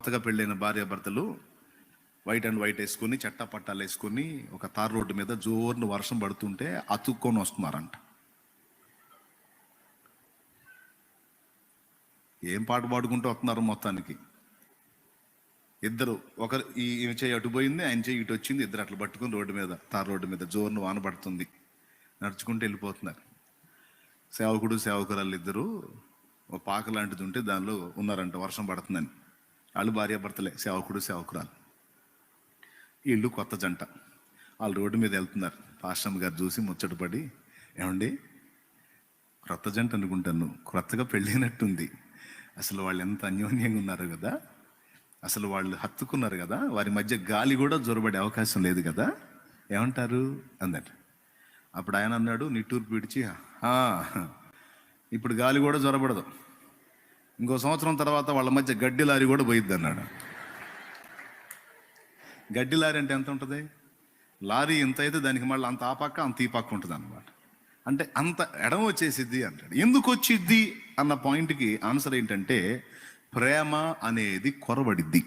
కొత్తగా పెళ్ళైన భార్య భర్తలు వైట్ అండ్ వైట్ వేసుకొని చట్టా పట్టాలు వేసుకొని ఒక తార్ రోడ్డు మీద జోరును వర్షం పడుతుంటే అతుక్కొని వస్తున్నారంట. ఏం పాట పాడుకుంటూ వస్తున్నారు మొత్తానికి. ఇద్దరు, ఒకరు ఈమె చేయి అటు పోయింది, ఆయన చేయి ఇటు వచ్చింది, ఇద్దరు అట్లా పట్టుకుని రోడ్డు మీద తార్ రోడ్డు మీద జోరును వాన పడుతుంది, నడుచుకుంటూ వెళ్ళిపోతున్నారు. సేవకుడు సేవకురాలు ఇద్దరు ఒక పాక లాంటిది ఉంటే దానిలో ఉన్నారంట వర్షం పడుతుందని. వాళ్ళు భార్యాభర్తలే, సేవకుడు సేవకురాలు. వీళ్ళు కొత్త జంట, వాళ్ళు రోడ్డు మీద వెళ్తున్నారు. పాస్టమ్ గారు చూసి ముచ్చటపడి, ఏమండి కొత్త జంట అనుకుంటాను, కొత్తగా పెళ్ళైనట్టుంది, అసలు వాళ్ళు ఎంత అన్యోన్యంగా ఉన్నారు కదా, అసలు వాళ్ళు హత్తుకున్నారు కదా, వారి మధ్య గాలి కూడా జొరబడే అవకాశం లేదు కదా, ఏమంటారు అందట. అప్పుడు ఆయన అన్నాడు నిట్టూరు పిడిచి, ఇప్పుడు గాలి కూడా జొరబడదు, ఇంకో సంవత్సరం తర్వాత వాళ్ళ మధ్య గడ్డి లారీ కూడా పోయిద్ది అన్నాడు. గడ్డి లారీ అంటే ఎంత ఉంటుంది? లారీ ఎంత అయితే దానికి మళ్ళీ అంత ఆ పక్క అంత ఈ పక్క ఉంటుంది అన్నమాట. అంటే అంత ఎడమ వచ్చేసిద్ది అంటాడు. ఎందుకు వచ్చిద్ది అన్న పాయింట్కి ఆన్సర్ ఏంటంటే, ప్రేమ అనేది కొరబడిద్ది.